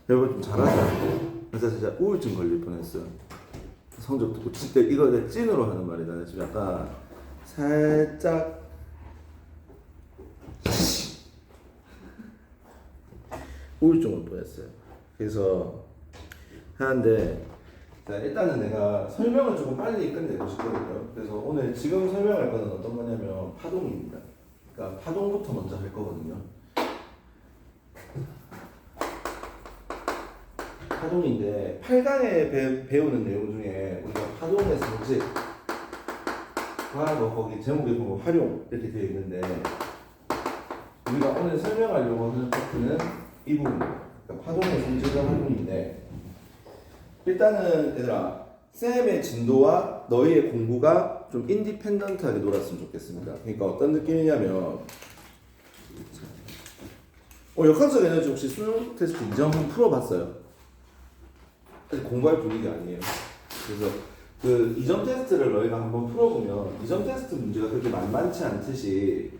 여러분 좀 잘하지 않고 그래서 진짜 우울증 걸릴 뻔했어요. 성적 듣고 진짜 이거 내 찐으로 하는 말이다. 지금 약간 살짝 우울증 올 뻔했어요. 그래서 하는데 자, 일단은 내가 설명을 조금 빨리 끝내고 싶거든요. 그래서 오늘 지금 설명할 거는 어떤 거냐면 파동입니다. 그러니까 파동부터 먼저 할 거거든요. 파동인데 8강에 배우는 내용 중에 우리가 파동의 성질 뭐 거기 제목에 보면 활용 이렇게 되어 있는데 우리가 오늘 설명하려고 하는 파트는 이 부분입니다. 그러니까 파동의 성질과 활용인데 일단은 얘들아 쌤의 진도와 너희의 공부가 좀 인디펜던트하게 놀았으면 좋겠습니다. 그러니까 어떤 느낌이냐면 역학적 에너지 혹시 수능 테스트 이점 한번 풀어봤어요? 아직 공부할 분위기 아니에요. 그래서 그 이점 테스트를 너희가 한번 풀어보면 이점 테스트 문제가 그렇게 만만치 않듯이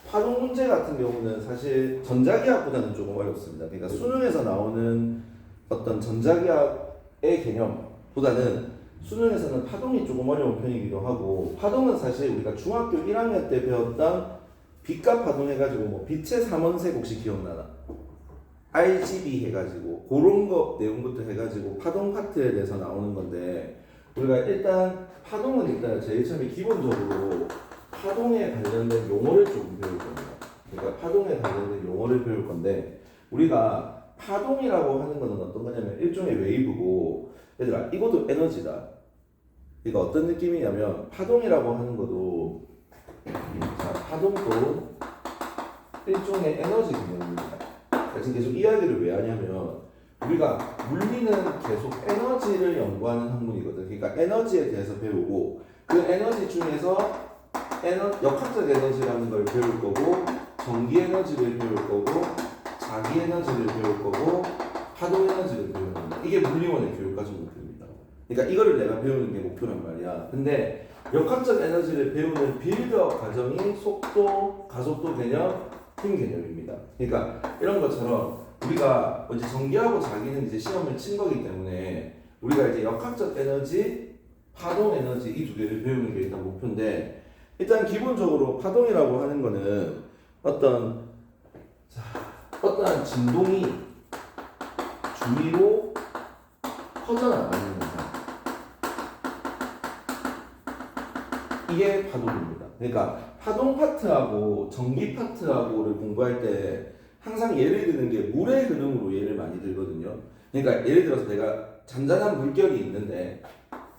파동 문제 같은 경우는 사실 전자기압보다는 조금 어렵습니다. 그러니까 수능에서 나오는 어떤 전자기압의 개념보다는 수능에서는 파동이 조금 어려운 편이기도 하고 파동은 사실 우리가 중학교 1학년 때 배웠던 빛과 파동 해가지고 뭐 빛의 삼원색 혹시 기억나나? RGB 해가지고 그런 거 내용부터 해가지고 파동 파트에 대해서 나오는 건데 우리가 일단 파동은 일단 제일 처음에 기본적으로 파동에 관련된 용어를 조금 배울 겁니다. 그러니까 파동에 관련된 용어를 배울 건데 우리가 파동이라고 하는 거는 어떤 거냐면 일종의 웨이브고 얘들아 이것도 에너지다. 이거 어떤 느낌이냐면 파동이라고 하는 것도 자 파동도 일종의 에너지 개념입니다. 지금 계속 이야기를 왜 하냐면 우리가 물리는 계속 에너지를 연구하는 학문이거든. 그러니까 에너지에 대해서 배우고 그 에너지 중에서 역학적 에너지라는 걸 배울 거고 전기 에너지를 배울 거고 자기 에너지를 배울 거고 파동 에너지를 배우는 겁니다. 이게 물리원의 교육과정 목표입니다. 그러니까 이거를 내가 배우는 게 목표란 말이야. 근데 역학적 에너지를 배우는 빌드업 과정이 속도, 가속도 개념, 힘 개념입니다. 그러니까 이런 것처럼 우리가 이제 전기하고 자기는 이제 시험을 친 거기 때문에 우리가 이제 역학적 에너지, 파동 에너지 이 두 개를 배우는 게 일단 목표인데 일단 기본적으로 파동이라고 하는 거는 어떠한 진동이 주위로 퍼져나가는 현상. 이게 파동입니다. 그러니까 파동 파트하고 전기 파트하고를 공부할 때 항상 예를 드는 게 물의 흐름으로 예를 많이 들거든요. 그러니까 예를 들어서 내가 잔잔한 물결이 있는데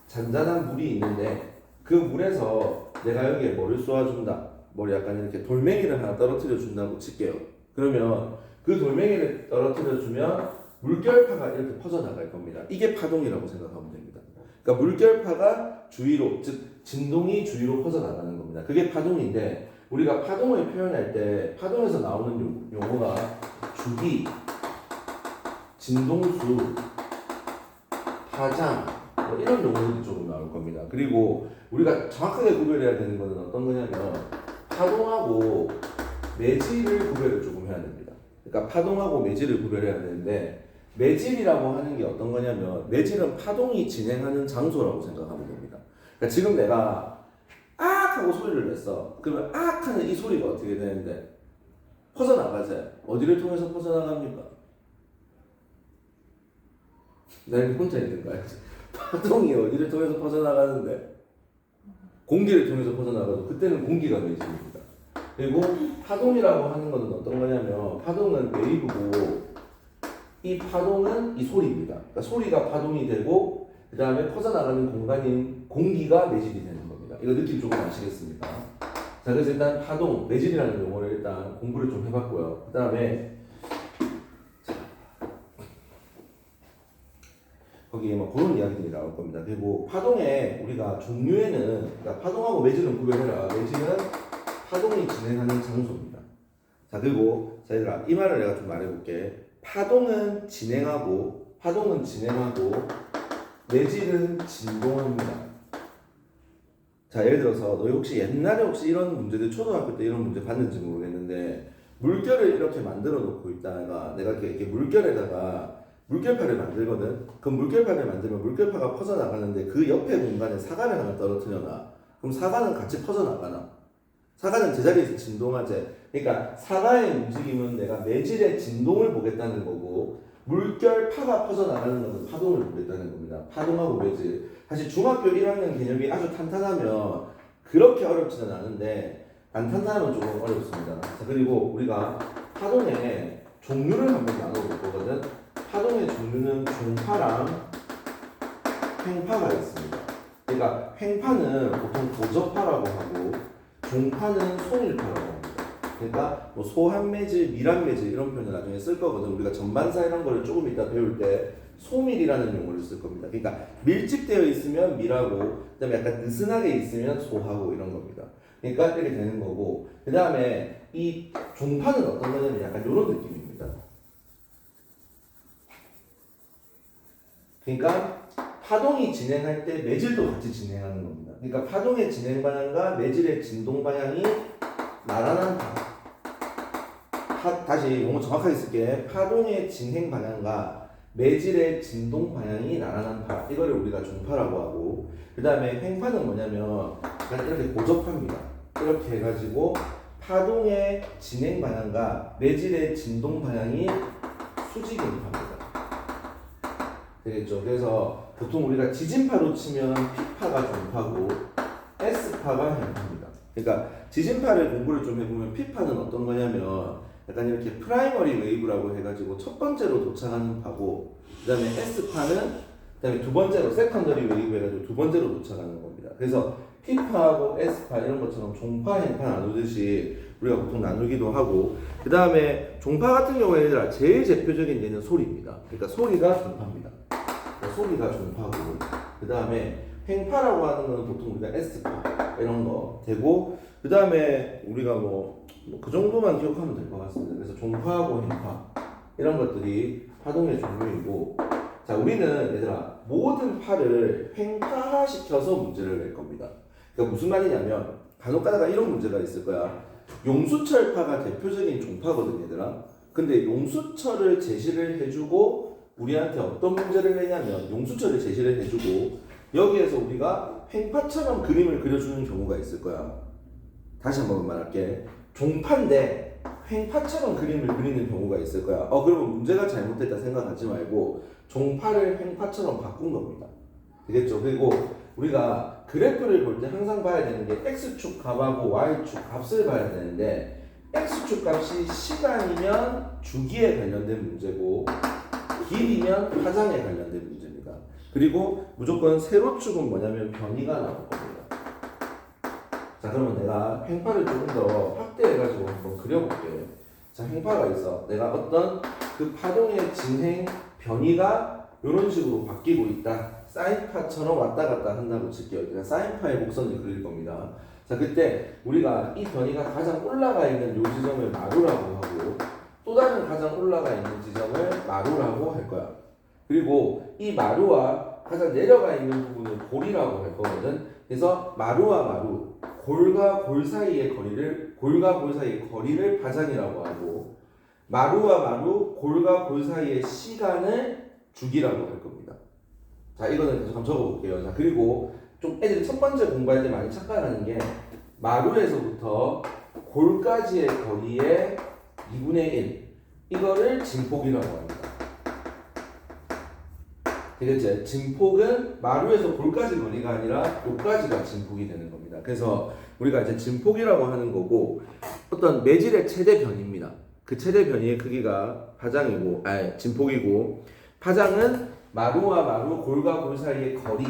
잔잔한 물이 있는데 그 물에서 내가 여기에 뭐를 쏘아준다. 뭐 약간 이렇게 돌멩이를 하나 떨어뜨려 준다고 칠게요. 그러면 그 돌멩이를 떨어뜨려 주면 물결파가 이렇게 퍼져나갈 겁니다. 이게 파동이라고 생각하면 됩니다. 그러니까 물결파가 주위로, 즉 진동이 주위로 퍼져나가는 겁니다. 그게 파동인데 우리가 파동을 표현할 때 파동에서 나오는 용어가 주기, 진동수, 파장 뭐 이런 용어들이 조금 나올 겁니다. 그리고 우리가 정확하게 구별해야 되는 것은 어떤 거냐면 파동하고 매질을 구별을 조금 해야 됩니다. 그러니까 파동하고 매질을 구별해야 되는데 매질이라고 하는 게 어떤 거냐면 매질은 파동이 진행하는 장소라고 생각하면 됩니다. 그러니까 지금 내가 악 하고 소리를 냈어. 그러면 악 하는 이 소리가 어떻게 되는데 퍼져나가지. 어디를 통해서 퍼져나갑니까? 내가 혼자 있는 거야. 파동이 어디를 통해서 퍼져나가는데 공기를 통해서 퍼져나가도 그때는 공기가 매질입니다. 그리고 파동이라고 하는 것은 어떤 거냐면 파동은 웨이브고 이 파동은 이 소리입니다. 그러니까 소리가 파동이 되고 그 다음에 퍼져나가는 공간인 공기가 매질이 되는 겁니다. 이거 느낌 조금 아시겠습니까? 자, 그래서 일단 파동, 매질이라는 용어를 일단 공부를 좀 해봤고요. 그 다음에 거기에 뭐 그런 이야기들이 나올 겁니다. 그리고 파동의 우리가 종류에는 그러니까 파동하고 매질은 구별해라. 매질은 파동이 진행하는 장소입니다. 자, 그리고 자 얘들아 이 말을 내가 좀 말해볼게. 파동은 진행하고 매질은 진동합니다. 자, 예를 들어서 너희 혹시 옛날에 혹시 이런 문제들 초등학교 때 이런 문제 봤는지 모르겠는데 물결을 이렇게 만들어 놓고 있다가 내가 이렇게 물결에다가 물결파를 만들거든. 그 물결파를 만들면 물결파가 퍼져나가는데 그 옆에 공간에 사과를 하나 떨어뜨려놔. 그럼 사과는 같이 퍼져나가나? 사과는 제자리에서 진동하지. 그러니까 사과의 움직임은 내가 매질의 진동을 보겠다는 거고 물결파가 퍼져나가는 것은 파동을 보겠다는 겁니다. 파동하고 매질. 사실 중학교 1학년 개념이 아주 탄탄하면 그렇게 어렵지는 않은데 안 탄탄하면 조금 어렵습니다. 자, 그리고 우리가 파동의 종류를 한번 나눠볼 거거든. 파동의 종류는 종파랑 횡파가 있습니다. 그러니까 횡파는 보통 고저파라고 하고 종파는 송일파라고 합니다. 그러니까 뭐 소한매질, 밀한매질 이런 표현을 나중에 쓸 거거든. 우리가 전반사 이런 거를 조금 이따 배울 때 소밀이라는 용어를 쓸 겁니다. 그러니까 밀집되어 있으면 밀하고 그다음에 약간 느슨하게 있으면 소하고 이런 겁니다. 그러니까 이렇게 되는 거고 그 다음에 이 종파는 어떤 거냐면 약간 이런 느낌입니다. 그러니까 파동이 진행할 때 매질도 같이 진행하는 겁니다. 그러니까 파동의 진행 방향과 매질의 진동 방향이 나란한 다시 용어 정확하게 쓸게. 파동의 진행 방향과 매질의 진동 방향이 나란한 파. 이거를 우리가 종파라고 하고 그 다음에 횡파는 뭐냐면 그냥 이렇게 고접합니다. 이렇게 해가지고 파동의 진행 방향과 매질의 진동 방향이 수직인파입니다. 되겠죠? 그래서 보통 우리가 지진파로 치면 P파가 종파고 S파가 횡파입니다. 그러니까 지진파를 공부를 좀 해보면 P파는 어떤 거냐면 약간 이렇게 프라이머리 웨이브라고 해가지고 첫 번째로 도착하는 파고 그 다음에 S파는 그 다음에 두 번째로 세컨더리 웨이브 해가지고 두 번째로 도착하는 겁니다. 그래서 P파하고 S파 이런 것처럼 종파, 횡파 나누듯이 우리가 보통 나누기도 하고 그 다음에 종파 같은 경우에는 제일 대표적인 예는 소리입니다. 그러니까 소리가 종파입니다. 소리가 종파고 그 다음에 횡파라고 하는 거는 보통 우리가 S파 이런 거 되고 그 다음에 우리가 뭐 그 정도만 기억하면 될 것 같습니다. 그래서 종파하고 횡파 이런 것들이 파동의 종류이고 자 우리는 얘들아 모든 파를 횡파시켜서 문제를 낼 겁니다. 그러니까 무슨 말이냐면 간혹 가다가 이런 문제가 있을 거야. 용수철파가 대표적인 종파거든 얘들아. 근데 용수철을 제시를 해주고 우리한테 어떤 문제를 내냐면 용수철을 제시를 해주고 여기에서 우리가 횡파처럼 그림을 그려주는 경우가 있을 거야. 다시 한번 말할게. 종파인데 횡파처럼 그림을 그리는 경우가 있을 거야. 그러면 문제가 잘못됐다 생각하지 말고 종파를 횡파처럼 바꾼 겁니다. 되겠죠? 그리고 우리가 그래프를 볼 때 항상 봐야 되는 게 X축 값하고 Y축 값을 봐야 되는데 X축 값이 시간이면 주기에 관련된 문제고 길이면 파장에 관련된 문제입니다. 그리고 무조건 세로축은 뭐냐면 변이가 나올 겁니다. 자 그러면 내가 횡파를 조금 더 확대해가지고 한번 그려볼게요. 자 횡파가 있어. 내가 어떤 그 파동의 진행 변이가 이런 식으로 바뀌고 있다. 사인파처럼 왔다 갔다 한다고 칠게요. 그러니까 사인파의 곡선을 그릴 겁니다. 자 그때 우리가 이 변이가 가장 올라가 있는 이 지점을 마루라고 하고 또 다른 가장 올라가 있는 지점을 마루라고 할 거야. 그리고 이 마루와 가장 내려가 있는 부분을 골이라고 할 거거든. 그래서 마루와 마루, 골과 골 사이의 거리를 파장이라고 하고 마루와 마루, 골과 골 사이의 시간을 주기라고 할 겁니다. 자 이거는 계속 한번 적어볼게요. 자 그리고 좀 애들이 첫 번째 공부할 때 많이 착각하는 게 마루에서부터 골까지의 거리의 2분의 1 이거를 진폭이라고 합니다. 되겠지? 진폭은 마루에서 골까지 거리가 아니라 요까지가 진폭이 되는 겁니다. 그래서 우리가 이제 진폭이라고 하는 거고 어떤 매질의 최대 변이입니다. 그 최대 변이의 크기가 파장이고 진폭이고 파장은 마루와 마루, 골과 골 사이의 거리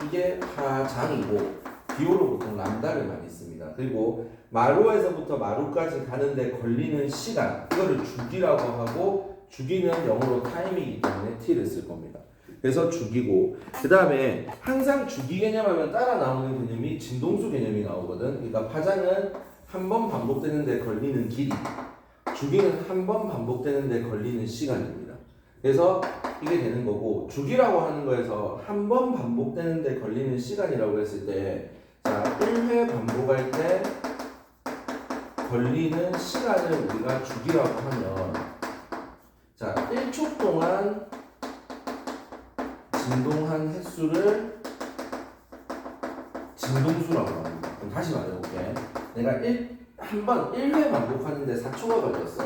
이게 파장이고 비호로 보통 람다를 많이 씁니다. 그리고 마루에서부터 마루까지 가는데 걸리는 시간 이거를 주기라고 하고 주기는 영어로 타임이기 때문에 t를 쓸 겁니다. 그래서 주기고 그 다음에 항상 주기 개념하면 따라 나오는 개념이 진동수 개념이 나오거든. 그러니까 파장은 한 번 반복되는데 걸리는 길이 주기는 한 번 반복되는데 걸리는 시간입니다. 그래서 이게 되는 거고 주기라고 하는 거에서 한 번 반복되는데 걸리는 시간이라고 했을 때 자 1회 반복할 때 걸리는 시간을 우리가 주기라고 하면 자 1초 동안 진동한 횟수를 진동수라고 합니다. 그럼 다시 말해볼게. 내가 한번 1회 반복하는데 4초가 걸렸어.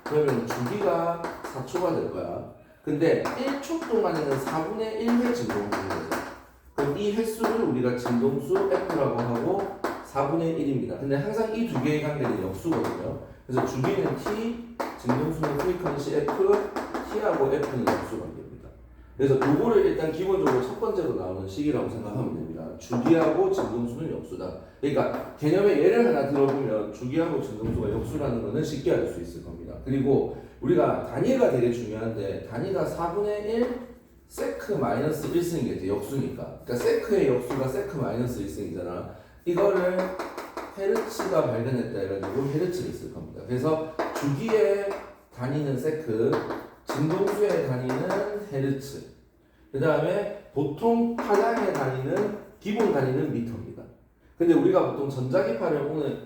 그러면 주기가 4초가 될 거야. 근데 1초 동안에는 4분의 1회 진동을 하는 거죠. 그럼 이 횟수를 우리가 진동수 F라고 하고 4분의 1입니다. 근데 항상 이 두 개의 관계는 역수거든요. 그래서 주기는 T, 진동수는 프리퀀시 F, T하고 F는 역수 관계입니다. 그래서 요거를 일단 기본적으로 첫 번째로 나오는 식이라고 생각하면 됩니다. 주기하고 진동수는 역수다. 그러니까 개념의 예를 하나 들어보면 주기하고 진동수가 역수라는 것은 쉽게 알 수 있을 겁니다. 그리고 우리가 단위가 되게 중요한데 단위가 4분의 1 세크 마이너스 1승이 돼 역수니까. 그러니까 세크의 역수가 세크 마이너스 1승이잖아. 이거를 헤르츠가 발견했다 해가지고 헤르츠를 쓸 겁니다. 그래서 주기의 단위는 세크, 진동수의 단위는 헤르츠. 그 다음에 보통 파장의 단위는 기본 단위는 미터입니다. 근데 우리가 보통 전자기파를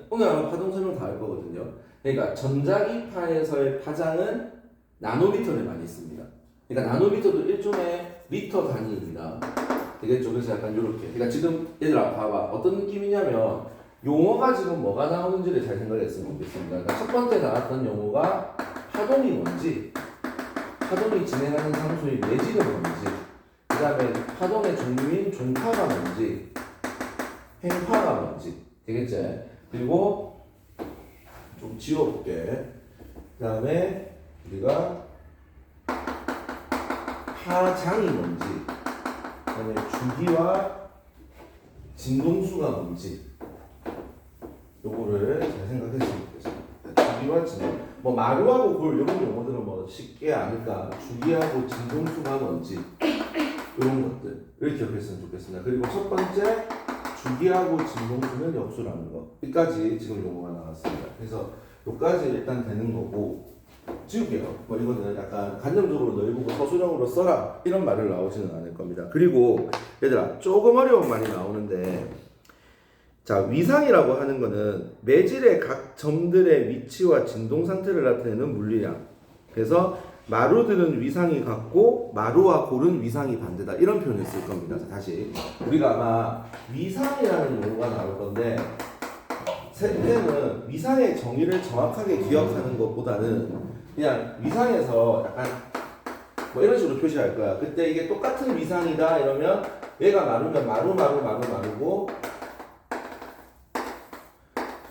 오늘 아마 파동 설명 다 할 거거든요. 그러니까 전자기파에서의 파장은 나노미터를 많이 씁니다. 그러니까 나노미터도 일종의 미터 단위입니다. 되겠죠? 그래서 약간 이렇게. 그러니까 지금 얘들아 봐봐. 어떤 느낌이냐면 용어가 지금 뭐가 나오는지를 잘 생각했으면 좋겠습니다. 그러니까 첫 번째 나왔던 용어가 파동이 뭔지, 파동이 진행하는 상수의 매질은 뭔지, 그 다음에 파동의 종류인 종파가 뭔지, 행파가 뭔지. 되겠지? 그리고 좀 지워볼게. 그 다음에 우리가 파장이 뭔지, 그 다음에 주기와 진동수가 뭔지, 요거를 잘 생각했으면 좋겠습니다. 주기와 진동, 뭐 마루하고 골 이런 용어들은 뭐 쉽게 아니까 주기하고 진동수가 뭔지 이런 것들을 기억했으면 좋겠습니다. 그리고 첫 번째 주기하고 진동수는 역수라는 거. 여기까지 지금 용어가 나왔습니다. 그래서 여기까지 일단 되는 거고 지울게요. 뭐 이거는 약간 간접적으로 너희 보고 서술형으로 써라 이런 말을 나오지는 않을 겁니다. 그리고 얘들아 조금 어려운 말이 나오는데 자 위상이라고 하는 거는 매질의 각 점들의 위치와 진동 상태를 나타내는 물리량. 그래서 마루들은 위상이 같고 마루와 골은 위상이 반대다 이런 표현을 쓸 겁니다. 자, 다시 우리가 아마 위상이라는 용어가 나올 건데 세때는 위상의 정의를 정확하게 기억하는 것보다는 그냥 위상에서 약간 뭐 이런 식으로 표시할 거야. 그때 이게 똑같은 위상이다 이러면 얘가 마루면 마루고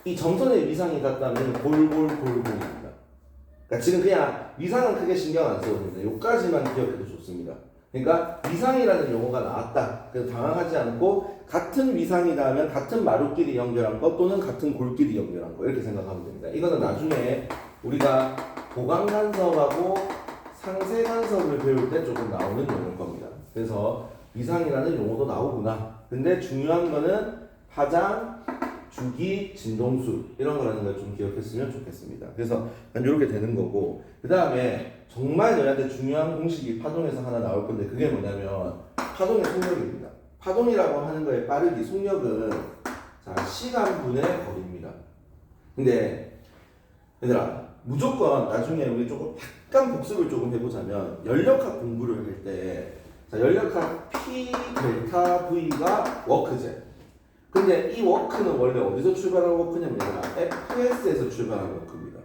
이 점선의 위상이 같다면 골골입니다. 그러니까 지금 그냥 위상은 크게 신경 안 써도 됩니다. 요까지만 기억해도 좋습니다. 그러니까 위상이라는 용어가 나왔다. 그래서 당황하지 않고 같은 위상이다 하면 같은 마루끼리 연결한 것 또는 같은 골끼리 연결한 거 이렇게 생각하면 됩니다. 이거는 나중에 우리가 보강 간섭하고 상세 간섭을 배울 때 조금 나오는 용어일 겁니다. 그래서 위상이라는 용어도 나오구나. 근데 중요한 거는 파장, 주기, 진동수 이런 거라는 걸 좀 기억했으면 좋겠습니다. 그래서 이렇게 되는 거고 그 다음에 정말 너희한테 중요한 공식이 파동에서 하나 나올 건데 그게 뭐냐면 파동의 속력입니다. 파동이라고 하는 거의 빠르기, 속력은 자 시간분의 거리입니다. 근데 얘들아 무조건 나중에 우리 조금 약간 복습을 조금 해보자면 연력학 공부를 할 때 자 연력학 P 델타 V가 워크제. 근데 이 워크는 원래 어디서 출발한 워크냐면 FS에서 출발한 워크입니다.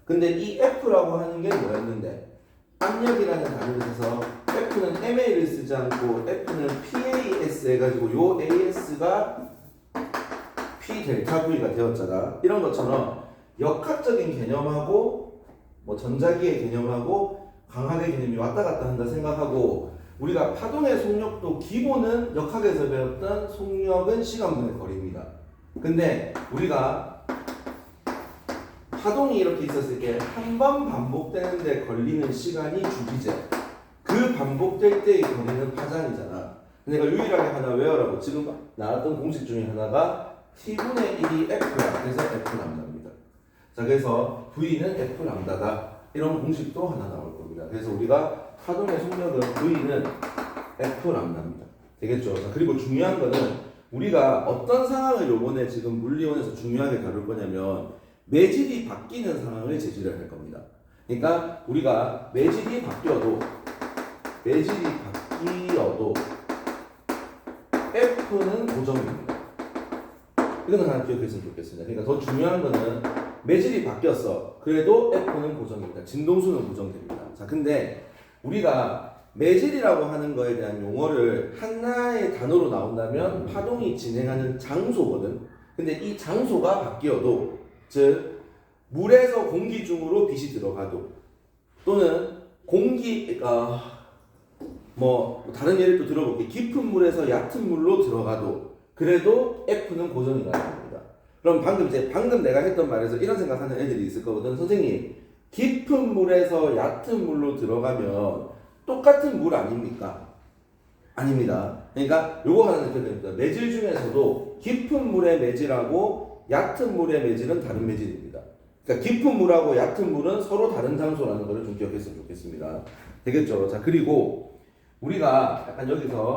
근데 이 F라고 하는 게 뭐였는데 압력이라는 단위를 써서 F는 MA를 쓰지 않고 F는 PAS 해가지고 요 AS가 P 델타 V가 되었잖아. 이런 것처럼 역학적인 개념하고 뭐 전자기의 개념하고 강학의 개념이 왔다 갔다 한다 생각하고 우리가 파동의 속력도 기본은 역학에서 배웠던 속력은 시간분의 거리입니다. 근데 우리가 파동이 이렇게 있었을 때 한 번 반복되는데 걸리는 시간이 주기제. 그 반복될 때의 거리는 파장이잖아. 내가 유일하게 하나 외워라고 지금 나왔던 공식 중에 하나가 T분의 1이 F야. 그래서 F 람다입니다. 자, 그래서 V는 F 람다다. 이런 공식도 하나 나올 겁니다. 그래서 우리가 파동의 속력은 V는 F 람다입니다. 되겠죠? 자, 그리고 중요한 거는 우리가 어떤 상황을 요번에 지금 물리원에서 중요하게 다룰 거냐면 매질이 바뀌는 상황을 제시를 할 겁니다. 그러니까 우리가 매질이 바뀌어도 매질이 바뀌어도 F는 고정입니다. 이거는 하나 기억했으면 좋겠습니다. 그러니까 더 중요한 거는 매질이 바뀌었어. 그래도 F는 고정입니다. 진동수는 고정됩니다. 자, 근데 우리가 매질이라고 하는 거에 대한 용어를 하나의 단어로 나온다면 파동이 진행하는 장소거든. 근데 이 장소가 바뀌어도, 즉 물에서 공기 중으로 빛이 들어가도, 또는 뭐 다른 예를 또 들어볼게. 깊은 물에서 얕은 물로 들어가도 그래도 F는 고정이라는 겁니다. 그럼 방금 내가 했던 말에서 이런 생각하는 애들이 있을 거거든. 선생님, 깊은 물에서 얕은 물로 들어가면 똑같은 물 아닙니까? 아닙니다. 그러니까 요거 하나 느껴야 됩니다. 매질 중에서도 깊은 물의 매질하고 얕은 물의 매질은 다른 매질입니다. 그러니까 깊은 물하고 얕은 물은 서로 다른 장소라는 것을 좀 기억했으면 좋겠습니다. 되겠죠? 자, 그리고 우리가 약간 여기서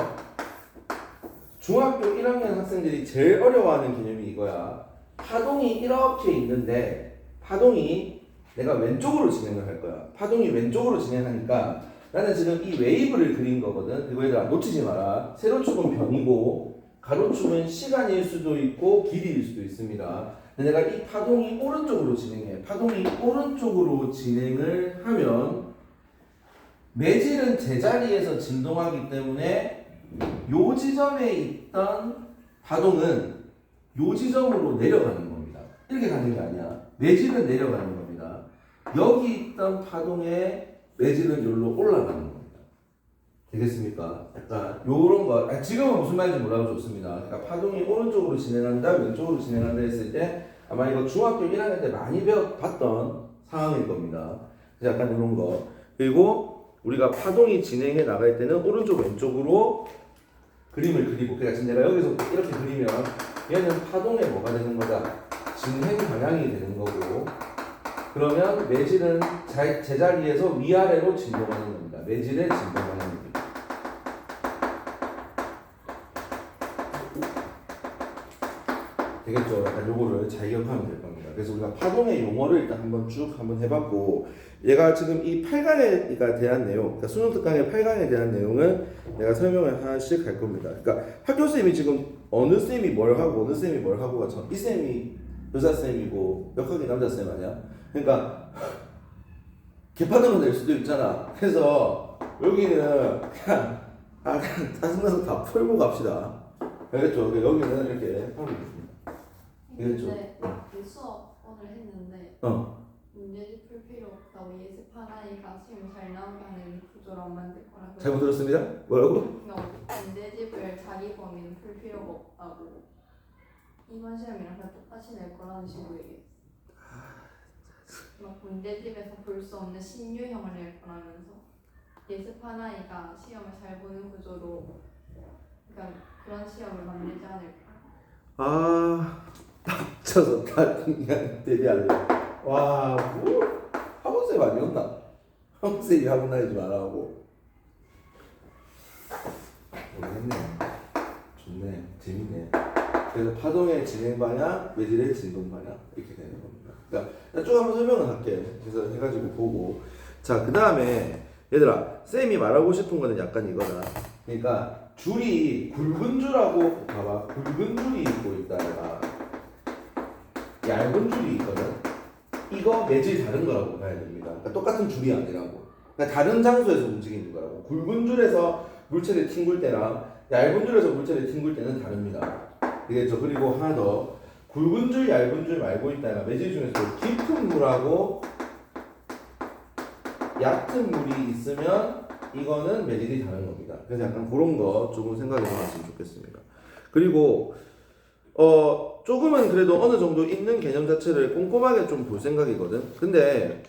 중학교 1학년 학생들이 제일 어려워하는 개념이 이거야. 파동이 이렇게 있는데 파동이 내가 왼쪽으로 진행을 할 거야. 파동이 왼쪽으로 진행하니까 나는 지금 이 웨이브를 그린 거거든. 그거 얘들아 놓치지 마라. 세로축은 변이고 가로축은 시간일 수도 있고 길이일 수도 있습니다. 근데 내가 이 파동이 오른쪽으로 진행해. 파동이 오른쪽으로 진행을 하면 매질은 제자리에서 진동하기 때문에 요 지점에 있던 파동은 요 지점으로 내려가는 겁니다. 이렇게 가는 게 아니야. 매질은 내려가는 겁니다. 여기 있던 파동의 매질은 여기로 올라가는 겁니다. 되겠습니까? 약간 요런 거, 지금은 무슨 말인지 몰라도 좋습니다. 그러니까 파동이 오른쪽으로 진행한다, 왼쪽으로 진행한다 했을 때 아마 이거 중학교 1학년 때 많이 봤던 상황일 겁니다. 약간 이런 거. 그리고 우리가 파동이 진행해 나갈 때는 오른쪽 왼쪽으로 그림을 그리고, 그러니까 지금 내가 여기서 이렇게 그리면 얘는 파동의 뭐가 되는 거다? 진행 방향이 되는 거고, 그러면 매질은 제자리에서 위아래로 진동하는 겁니다. 매질의 진동 방향입니다. 되겠죠? 약간 요거를 잘 기억하면 될 겁니다. 그래서 우리가 파동의 용어를 일단 한번 해봤고, 얘가 지금 이 8강에 대한 내용, 그러니까 수능 특강의 8강에 대한 내용을 내가 설명을 하나씩 할 겁니다. 그러니까 학교쌤이 지금 어느 쌤이 뭘 하고 어느 쌤이 뭘 하고가 이 쌤이 여자쌤이고 역학이 남자쌤 아니야? 그러니까 개파동은 될 수도 있잖아. 그래서 여기는 그냥 짜증나서 다 풀고 갑시다. 알겠죠? 여기는 이렇게 하고 있습니다. 알겠죠? 그 수업 오늘 했는데 문제집 풀 필요 없다고 예습하나니까 시험 잘 나온다는 구조로 만들 거라고. 잘못 들었습니다. 뭐라고? 문제집을 자기 범위는 풀 필요가 없다고 이번 시험이랑 그냥 똑같이 낼 거라는 식으로 얘기했어. 막 문제집에서 볼 수 없는 신유형을 낼 거라면서 예습하나니까 시험을 잘 보는 구조로, 그러니까 그런 시험을 만들지 않을까. 닥쳐서 다 그냥 대비하려. 와, 뭐 학원쌤 아니었나? 학원쌤이 학원 다니지 말라고. 모르겠네. 좋네, 재밌네. 그래서 파동의 진행 방향, 매질의 진동 방향 이렇게 되는 겁니다. 그러니까 쭉 한번 설명을 할게. 그래서 해가지고 보고. 자, 그 다음에 얘들아, 쌤이 말하고 싶은 거는 약간 이거다. 그러니까 줄이 굵은 줄하고 봐봐, 굵은 줄이 있고 있다가 얇은 줄이 있거든. 이거 매질 다른 거라고 봐야 됩니다. 그러니까 똑같은 줄이 아니라고. 그러니까 다른 장소에서 움직이는 거라고. 굵은 줄에서 물체를 튕길 때랑 얇은 줄에서 물체를 튕길 때는 다릅니다. 되겠죠? 그리고 하나 더, 굵은 줄, 얇은 줄 말고 있다가 매질 중에서 깊은 물하고 얕은 물이 있으면 이거는 매질이 다른 겁니다. 그래서 약간 그런 거 조금 생각해 보셨으면 좋겠습니다. 그리고 조금은 그래도 어느 정도 있는 개념 자체를 꼼꼼하게 좀 볼 생각이거든. 근데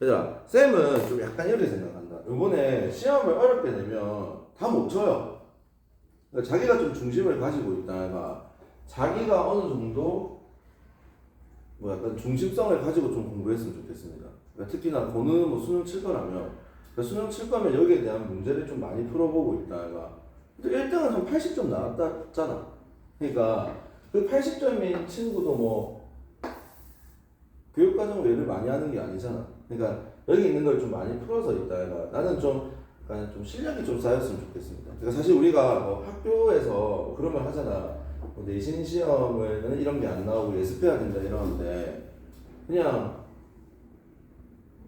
얘들아, 쌤은 좀 약간 이렇게 생각한다. 이번에 시험을 어렵게 내면 다 못 쳐요. 그러니까 자기가 좀 중심을 가지고 있다가 자기가 어느 정도 뭐 약간 중심성을 가지고 좀 공부했으면 좋겠습니다. 그러니까 특히나 고는 뭐 수능 칠 거라면, 그러니까 수능 칠 거면 여기에 대한 문제를 좀 많이 풀어보고 있다가 1등은 한 80점 나왔다잖아. 그러니까 그 80점인 친구도 뭐 교육과정 외를 많이 하는 게 아니잖아. 그러니까 여기 있는 걸 좀 많이 풀어서 있다가 나는 좀 약간 좀 실력이 좀 쌓였으면 좋겠습니다. 그러니까 사실 우리가 뭐 학교에서 그런 말 하잖아. 뭐 내신 시험에는 이런 게 안 나오고 예습해야 된다 이러는데 그냥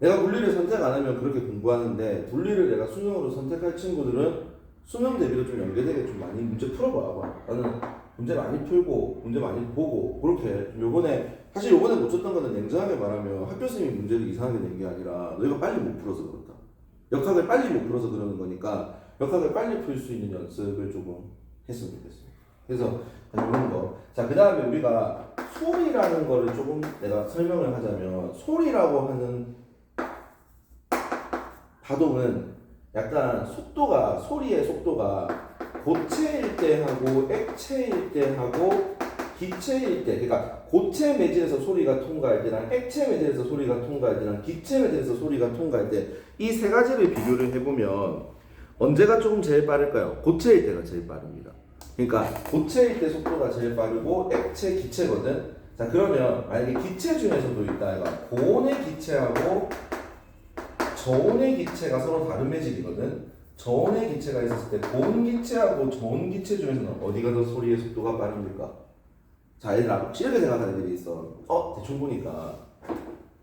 내가 물리를 선택 안 하면 그렇게 공부하는데 물리를 내가 수능으로 선택할 친구들은 수능 대비로 좀 연계되게 좀 많이 문제 풀어봐. 나는 문제 많이 풀고 문제 많이 보고 그렇게 좀 요번에 사실 요번에 못 쳤던 거는 냉정하게 말하면 학교 선생님이 문제를 이상하게 낸 게 아니라 너희가 빨리 못 풀어서 그렇다. 역학을 빨리 못 풀어서 그러는 거니까 역학을 빨리 풀 수 있는 연습을 조금 했으면 좋겠습니다. 그래서 이런 거. 자, 그 다음에 우리가 소리라는 거를 조금 내가 설명을 하자면 소리라고 하는 파동은 약간 속도가 소리의 속도가 고체일 때 하고 액체일 때 하고 기체일 때 그러니까 고체 매질에서 소리가 통과할 때랑 액체 매질에서 소리가 통과할 때랑 기체 매질에서 소리가 통과할 때 이 세 가지를 비교를 해보면 언제가 조금 제일 빠를까요? 고체일 때가 제일 빠릅니다. 그러니까 고체일 때 속도가 제일 빠르고 액체 기체거든. 자 그러면 만약에 기체 중에서도 있다 이거 고온의 기체하고 저온의 기체가 서로 다른 매질이거든. 저온의 기체가 있었을 때 고온 기체하고 저온 기체 중에서는 어디가 더 소리의 속도가 빠릅니까? 자 얘들아 혹시 이렇게 생각하는 애들이 있어. 대충 보니까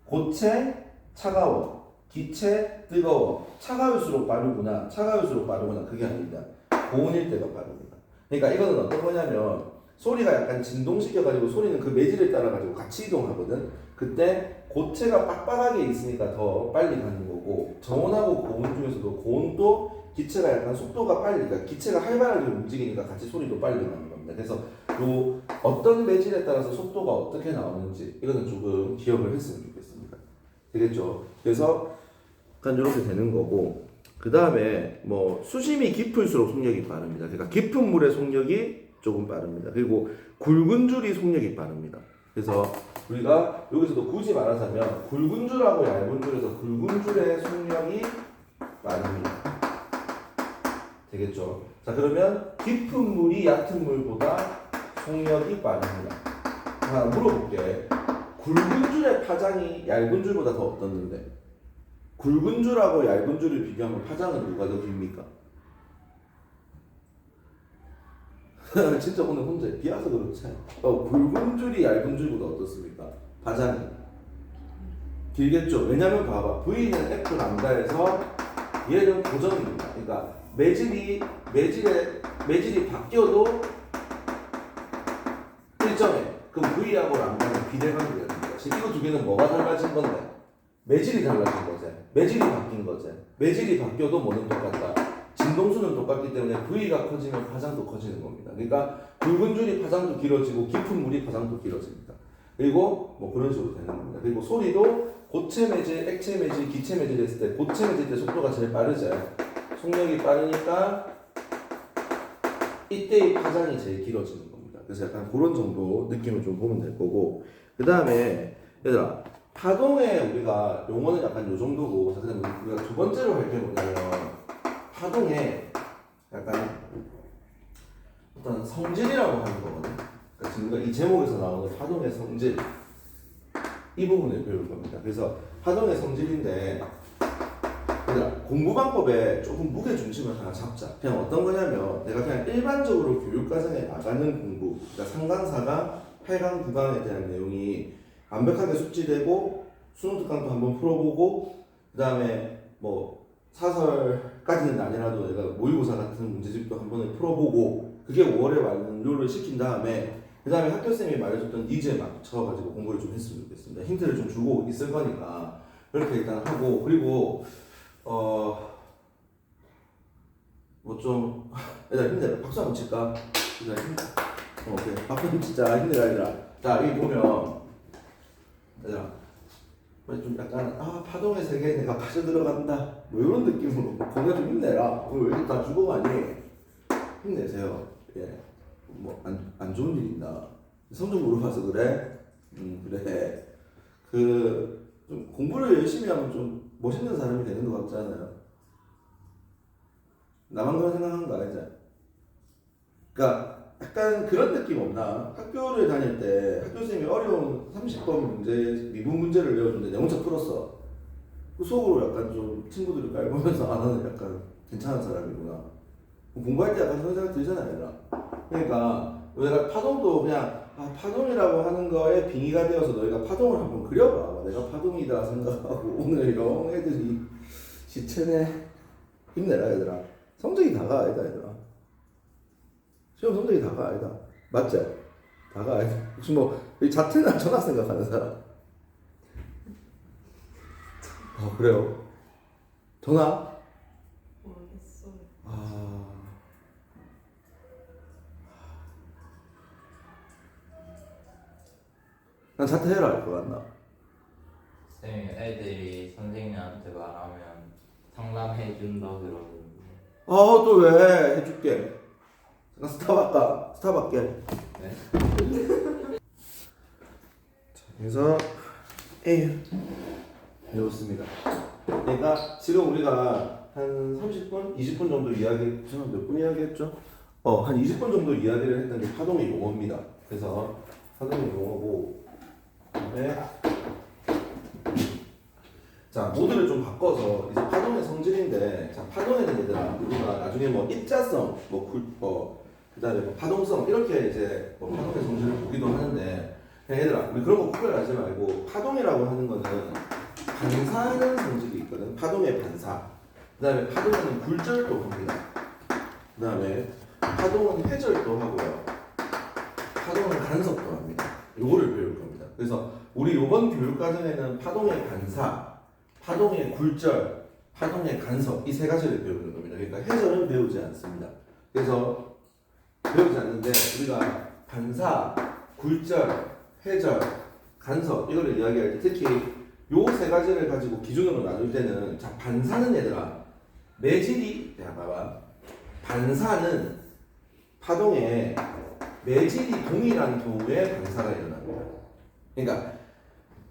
고체 차가워 기체 뜨거워 차가울수록 빠르구나 차가울수록 빠르구나 그게 아닙니다. 고온일 때가 빠릅니다. 그러니까 이거는 어떤 거냐면 소리가 약간 진동시켜가지고 소리는 그 매질에 따라가지고 같이 이동하거든. 그때 고체가 빡빡하게 있으니까 더 빨리 가는 거고 저온하고 고온 중에서도 고온도 기체가 약간 속도가 빨리 그러니까 기체가 활발하게 움직이니까 같이 소리도 빨리 나는 겁니다. 그래서 요 어떤 매질에 따라서 속도가 어떻게 나오는지 이거는 조금 기억을 했으면 좋겠습니다. 되겠죠? 그래서 약간 이렇게 되는 거고 그 다음에 뭐 수심이 깊을수록 속력이 빠릅니다. 그러니까 깊은 물의 속력이 조금 빠릅니다. 그리고 굵은 줄이 속력이 빠릅니다. 그래서 우리가 여기서도 굳이 말하자면 굵은 줄하고 얇은 줄에서 굵은 줄의 속력이 빠릅니다. 되겠죠? 자 그러면 깊은 물이 얕은 물보다 속력이 빠릅니다. 하나 물어볼게. 굵은 줄의 파장이 얇은 줄보다 더 어떻는데? 굵은 줄하고 얇은 줄을 비교하면 파장은 누가 더 깁니까? 진짜 오늘 혼자 비와서 그렇지. 굵은 줄이 얇은 줄보다 어떻습니까? 파장이 길겠죠. 왜냐면 봐봐. V는 F 람다에서 얘는 고정입니다. 그러니까 매질이 바뀌어도 일정해. 그럼 V하고 람다는 비례관계가 됩니다. 지금 이거 두 개는 뭐가 달라진 건데? 매질이 달라진 거지. 매질이 바뀐 거지. 매질이 바뀌어도 뭐는 똑같다. 진동수는 똑같기 때문에 V가 커지면 파장도 커지는 겁니다. 그러니까 굵은 줄이 파장도 길어지고 깊은 물이 파장도 길어집니다. 그리고 뭐 그런 식으로 되는 겁니다. 그리고 소리도 고체 매질, 액체 매질, 기체 매질 했을 때 고체 매질 때 속도가 제일 빠르죠. 속력이 빠르니까 이때의 파장이 제일 길어지는 겁니다. 그래서 약간 그런 정도 느낌을 좀 보면 될 거고 그 다음에 얘들아 파동에 우리가 용어는 약간 요 정도고 그다음에 우리가 두 번째로 할 게 뭐냐면 파동에 약간 어떤 성질이라고 하는 거거든. 그러니까 지금 이 제목에서 나오는 파동의 성질 이 부분을 배울 겁니다. 그래서 파동의 성질인데 공부 방법에 조금 무게 중심을 하나 잡자. 그냥 어떤 거냐면 내가 그냥 일반적으로 교육과정에 나가는 공부 그러니까 3강, 4강, 8강, 9강에 대한 내용이 완벽하게 숙지되고 수능 특강도 한번 풀어보고 그 다음에 뭐 사설까지는 아니라도 내가 모의고사 같은 문제집도 한 번에 풀어보고 그게 5월에 완료를 시킨 다음에 그 다음에 학교쌤이 말해줬던 니즈에 맞춰가지고 공부를 좀 했으면 좋겠습니다. 힌트를 좀 주고 있을 거니까 그렇게 일단 하고 그리고 뭐 좀 얘들아 힘내라. 박수 한번 칠까? 얘들아 힘내. 오케이. 박수 진짜 힘내라 얘들아. 자 여기 보면 얘들아 좀 약간 파동의 세계에 내가 빠져들어간다 뭐 이런 느낌으로 건강 좀 힘내라. 왜 이렇게 다 죽어가니? 힘내세요. 예. 뭐 안 좋은 일 있나? 성적 물어봐서 그래? 그래. 좀 공부를 열심히 하면 좀 멋있는 사람이 되는 것 같지 않아요? 나만 그런 생각하는 거 아니지? 그러니까 약간 그런 느낌 없나? 학교를 다닐 때 학교 선생님이 어려운 30번 문제, 미분 문제를 내어줬는데 내 혼자 풀었어. 그 속으로 약간 좀 친구들이 깔보면서 안 하는 약간 괜찮은 사람이구나. 공부할 때 약간 그런 생각 들잖아요, 얘들아. 그러니까 내가 파동도 그냥 파동이라고 하는 거에 빙의가 되어서 너희가 파동을 한번 그려봐. 내가 파동이다 생각하고 오늘 영 애들이 시체네. 힘내라 얘들아. 성적이 다가 아니다 얘들아. 시험 성적이 다가 아니다. 맞지? 다가 아니다. 혹시 뭐 자퇴나 전학 생각하는 사람? 그래요? 전학? 모르겠어요. 난 자퇴해라 할 것 같나? 쌤이 애들이 선생님한테 말하면 상담해 준다 그러는데. 또 왜? 해줄게. 나 스탑할까? 스탑할게. 네? 자, 그래서 배웠습니다. 그러니까 지금 우리가 한 30분, 20분 정도 이야기, 지금 몇 분 이야기했죠? 한 20분 정도 이야기를 했던 게 파동의 용어입니다. 그래서 파동의 용어고, 그다음에 자 모드를 좀 바꿔서 이제 파동의 성질인데, 자 파동에는 얘들아 우리가 나중에 뭐 입자성, 그다음에 뭐 파동성 이렇게 이제 뭐 파동의 성질을 보기도 하는데, 그냥 얘들아 우리 그런 거 구별하지 말고 파동이라고 하는 거는 반사하는 성질이 있거든. 파동의 반사. 그다음에 파동은 굴절도 합니다. 그다음에 파동은 회절도 하고요. 파동은 간섭도 합니다. 요거를 배울 겁니다. 그래서 우리 요번 교육 과정에는 파동의 반사, 파동의 굴절, 파동의 간섭 이 세 가지를 배우는 겁니다. 그러니까 회절은 배우지 않습니다. 그래서 배우지 않는데 우리가 반사, 굴절, 회절, 간섭 이거를 이야기할 때 특히 요 세 가지를 가지고 기준으로 나눌 때는, 자 반사는 얘들아 매질이, 야 봐봐, 반사는 파동에 매질이 동일한 경우에 반사가 일어납니다. 그러니까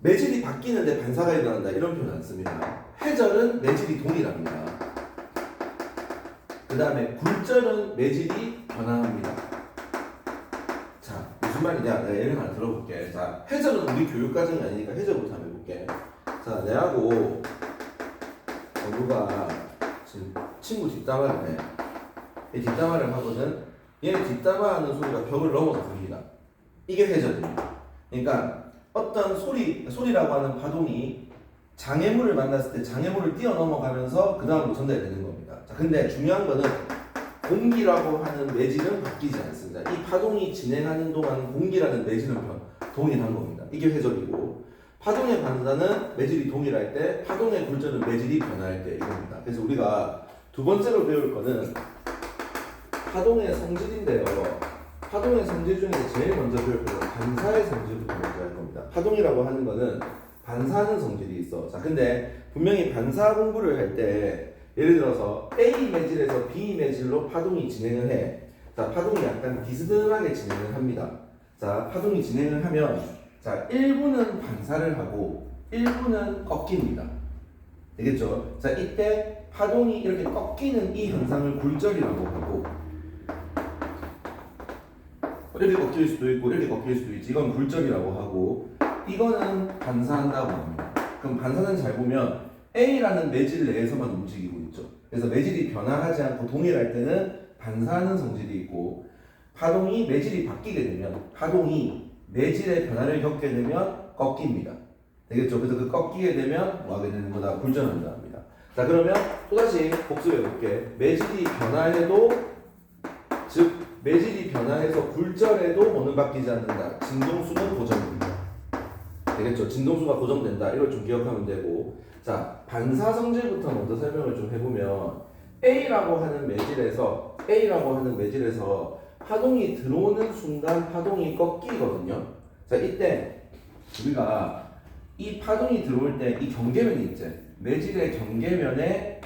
매질이 바뀌는데 반사가 일어난다 이런 표현 안 씁니다. 회절은 매질이 동일합니다. 그 다음에 굴절은 매질이 변화합니다. 자 무슨 말이냐, 내가 예를 하나 들어볼게. 자 회절은 우리 교육 과정이 아니니까 회절부터 한번 해볼게. 자 내하고 누가 지금 친구 뒷담화를 해. 이 뒷담화를 하거든. 얘는 뒷담화하는 소리가 벽을 넘어서 갑니다. 이게 회절입니다. 그러니까 어떤 소리라고 하는 파동이 장애물을 만났을 때 장애물을 뛰어넘어가면서 그 다음으로 전달이 되는 겁니다. 자, 근데 중요한 거는 공기라고 하는 매질은 바뀌지 않습니다. 이 파동이 진행하는 동안 공기라는 매질은 동일한 겁니다. 이게 회절이고, 파동의 반사는 매질이 동일할 때, 파동의 굴절은 매질이 변화할 때 이겁니다. 그래서 우리가 두 번째로 배울 거는 파동의 성질인데요. 파동의 성질 중에서 제일 먼저 배울 거는 반사의 성질부터 먼저 할 겁니다. 파동이라고 하는 거는 반사하는 성질이 있어. 자, 근데 분명히 반사 공부를 할 때 예를 들어서 A 매질에서 B 매질로 파동이 진행을 해. 자, 파동이 약간 비스듬하게 진행을 합니다. 자, 파동이 진행을 하면 자, 일부는 반사를 하고 일부는 꺾입니다. 되겠죠? 자, 이때 파동이 이렇게 꺾이는 이 현상을 굴절이라고 하고, 이렇게 꺾일 수도 있고 이렇게 꺾일 수도 있지. 이건 굴절이라고 하고, 이거는 반사한다고 합니다. 그럼 반사는 잘 보면 A라는 매질 내에서만 움직이고 있죠. 그래서 매질이 변화하지 않고 동일할 때는 반사하는 성질이 있고, 파동이 매질이 바뀌게 되면, 파동이 매질의 변화를 겪게 되면 꺾입니다. 되겠죠? 그래서 그 꺾이게 되면 뭐 하게 되는 거다? 굴절한다 합니다. 자, 그러면 또다시 복습해 볼게. 매질이 변화해도, 즉 매질이 변화해서 굴절해도 뭐는 바뀌지 않는다. 진동수는 고정됩니다. 되겠죠? 진동수가 고정된다. 이걸 좀 기억하면 되고, 자 반사 성질부터 먼저 설명을 좀 해보면, A라고 하는 매질에서 파동이 들어오는 순간 파동이 꺾이거든요. 자 이때 우리가 이 파동이 들어올 때 이 경계면이 있지. 매질의 경계면에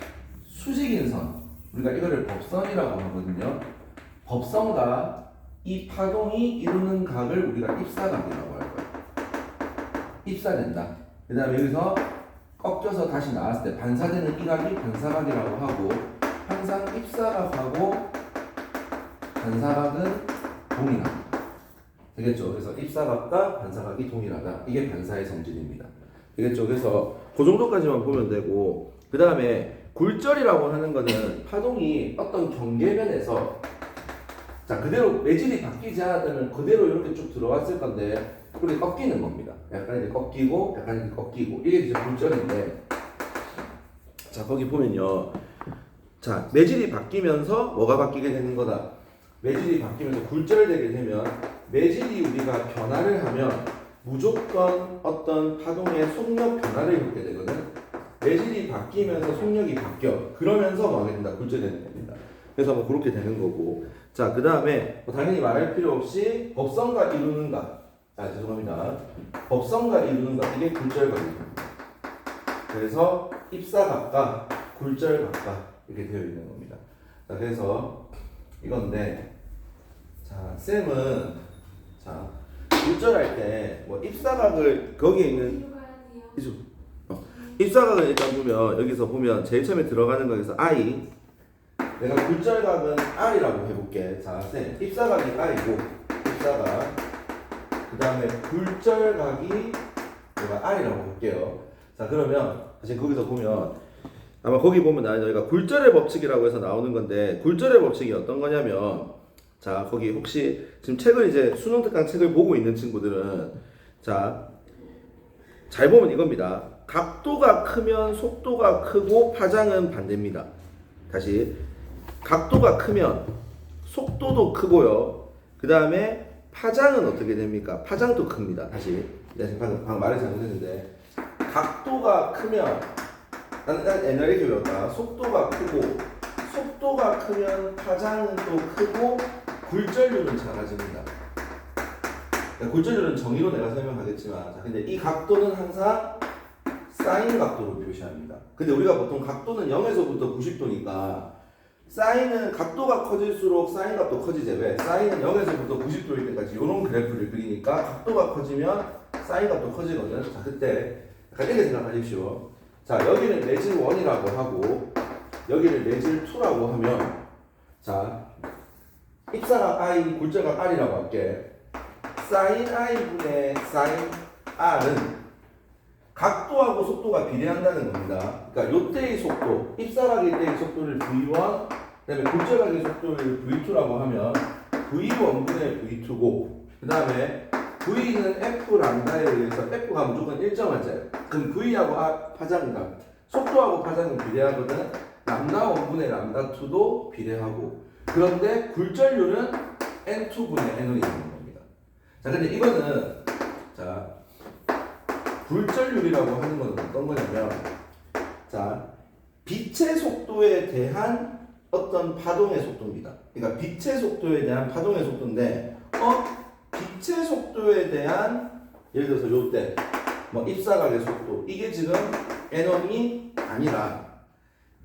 수직인 선, 우리가 이거를 법선이라고 하거든요. 법선과 이 파동이 이루는 각을 우리가 입사각이라고 할 거예요. 입사된다. 그 다음에 여기서 꺾여서 다시 나왔을 때 반사되는 이 각이 반사각이라고 하고, 항상 입사각하고 반사각은 동일합니다. 되겠죠? 그래서 입사각과 반사각이 동일하다. 이게 반사의 성질입니다. 되겠죠? 그래서 그 정도까지만 보면 되고, 그 다음에 굴절이라고 하는 거는 파동이 어떤 경계면에서 자 그대로 매질이 바뀌지 않았다면 그대로 이렇게 쭉 들어왔을 건데 그렇게 꺾이는 겁니다. 약간 이렇게 꺾이고 약간 이렇게 꺾이고 이게 이제 굴절인데 자 거기 보면요. 자 매질이 바뀌면서 뭐가 바뀌게 되는 거다. 매질이 바뀌면서 굴절되게 되면 매질이 우리가 변화를 하면 무조건 어떤 파동의 속력 변화를 겪게 되거든. 매질이 바뀌면서 속력이 바뀌어. 그러면서 뭐 하게 된다. 굴절되는 겁니다. 그래서 뭐 그렇게 되는 거고. 자, 그 다음에 뭐 당연히 말할 필요 없이 법성과 이루는가. 아, 죄송합니다. 법성과 이루는가. 이게 굴절거든요. 그래서 입사각과 굴절각과 이렇게 되어 있는 겁니다. 자, 그래서 이건데, 자, 쌤은 자 굴절할 때 뭐 입사각을 거기에 있는 입사각을 일단 보면 여기서 보면 제일 처음에 들어가는 거에서 I 내가 굴절각은 R이라고 해볼게. 자, 쌤 입사각이 R이고 입사각 그 다음에 굴절각이 내가 R이라고 볼게요. 자 그러면 사실 거기서 보면 아마 거기 보면 여기가 굴절의 법칙이라고 해서 나오는 건데 굴절의 법칙이 어떤 거냐면 자 거기 혹시 지금 책을 이제 수능 특강 책을 보고 있는 친구들은 자 잘 보면 이겁니다. 각도가 크면 속도가 크고 파장은 반대입니다. 다시 각도가 크면 속도도 크고요. 그 다음에 파장은 어떻게 됩니까? 파장도 큽니다. 다시 내가 방금 말을 잘못했는데 각도가 크면 난 옛날에 이렇게 배웠다. 속도가 크고 속도가 크면 파장은 또 크고 굴절률은 작아집니다. 굴절률은 정의로 내가 설명하겠지만 자, 근데 이 각도는 항상 사인 각도로 표시합니다. 근데 우리가 보통 각도는 0에서부터 90도니까 사인은 각도가 커질수록 사인 값도 커지지. 왜? 사인은 0에서부터 90도일 때까지 이런 그래프를 그리니까 각도가 커지면 사인 값도 커지거든. 자 그때 약간 이렇게 생각하십시오. 자 여기는 매질 1이라고 하고 여기를 매질 2라고 하면 자 입사각 I 굴절각 R이라고 할게. 사인 I분의 사인 R은 각도하고 속도가 비례한다는 겁니다. 그러니까 요때의 속도, 입사각일 때의 속도를 V1, 그 다음에 굴절각의 속도를 V2라고 하면 V1분의 V2고 그 다음에 V는 F 람다에 의해서 F가 무조건 일정하죠. 그럼 V하고 파장감, 속도하고 파장은 비례하거든. 람다 1분의 람다 2도 비례하고 그런데 굴절률은 N2분의 N1이 되는 겁니다. 자 근데 이거는 자 굴절률이라고 하는 건 어떤 거냐면 자 빛의 속도에 대한 어떤 파동의 속도입니다. 그러니까 빛의 속도에 대한 파동의 속도인데 빛의 속도에 대한 예를 들어서 요때 뭐 입사각의 속도 이게 지금 N1이 아니라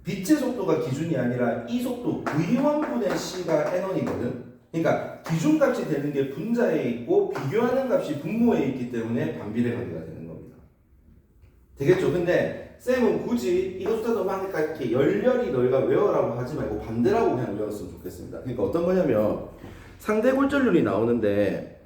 빛의 속도가 기준이 아니라 이 속도 V1분의 C가 N1이거든. 그러니까 기준값이 되는 게 분자에 있고 비교하는 값이 분모에 있기 때문에 반비례 관계가 되는 겁니다. 되겠죠? 근데 쌤은 굳이 이것부터도 막 이렇게 열렬히 너희가 외워라고 하지 말고 반대라고 그냥 외웠으면 좋겠습니다. 그러니까 어떤 거냐면 상대 굴절률이 나오는데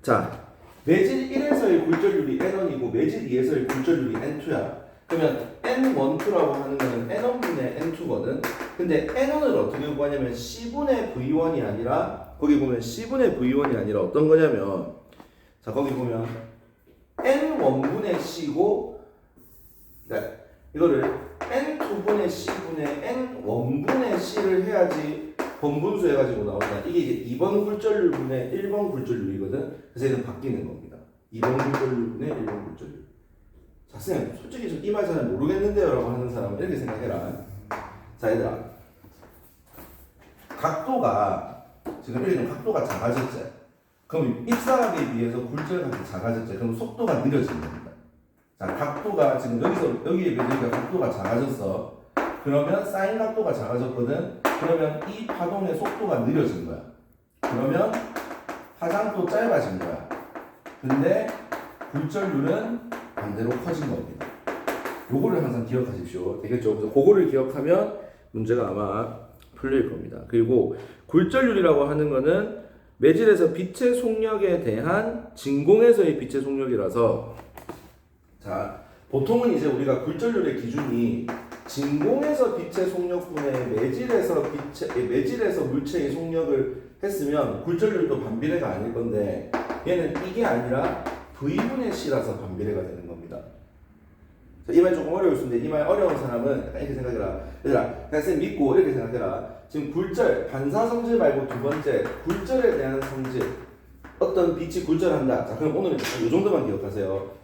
자 매질 1에서의 굴절률이 N1이고 매질 2에서의 굴절률이 N2야. 그러면 N12라고 하는 거는 N1분의 N2거든. 근데 N1을 어떻게 구하냐면 C분의 V1이 아니라 거기 보면 C분의 V1이 아니라 어떤 거냐면 자 거기 보면 N1분의 C고 네, 이거를 N2분의 C분의 N1분의 C를 해야지 번분수 해가지고 나온다. 이게 이제 2번 굴절률분의 1번 굴절률이거든. 그래서 얘는 바뀌는 겁니다. 2번 굴절률분의 1번 굴절률. 자, 쌤, 솔직히 이 말 잘 모르겠는데요 라고 하는 사람은 이렇게 생각해라. 자, 얘들아. 각도가, 지금 이렇게 각도가 작아졌지? 그럼 입사각에 비해서 굴절각이 작아졌지? 그럼 속도가 느려지는 겁니다. 자, 각도가 지금 여기에 비해서 각도가 작아졌어. 그러면 사인 각도가 작아졌거든? 그러면 이 파동의 속도가 느려진 거야. 그러면 파장도 짧아진 거야. 근데 굴절률은 반대로 커진 겁니다. 요거를 항상 기억하십시오. 되겠죠? 그래서 그거를 기억하면 문제가 아마 풀릴 겁니다. 그리고 굴절률이라고 하는 거는 매질에서 빛의 속력에 대한 진공에서의 빛의 속력이라서 자 보통은 이제 우리가 굴절률의 기준이 진공에서 빛의 속력분에 매질에서 물체의 속력을 했으면 굴절률도 반비례가 아닐 건데 얘는 이게 아니라 V분의 C라서 반비례가 되는 겁니다. 이 말 조금 어려울 수 있는데 이 말 어려운 사람은 약간 이렇게 생각해라. 얘들아, 그냥 쌤 믿고 이렇게 생각해라. 지금 굴절, 반사 성질 말고 두 번째 굴절에 대한 성질. 어떤 빛이 굴절한다. 자, 그럼 오늘은 이 정도만 기억하세요.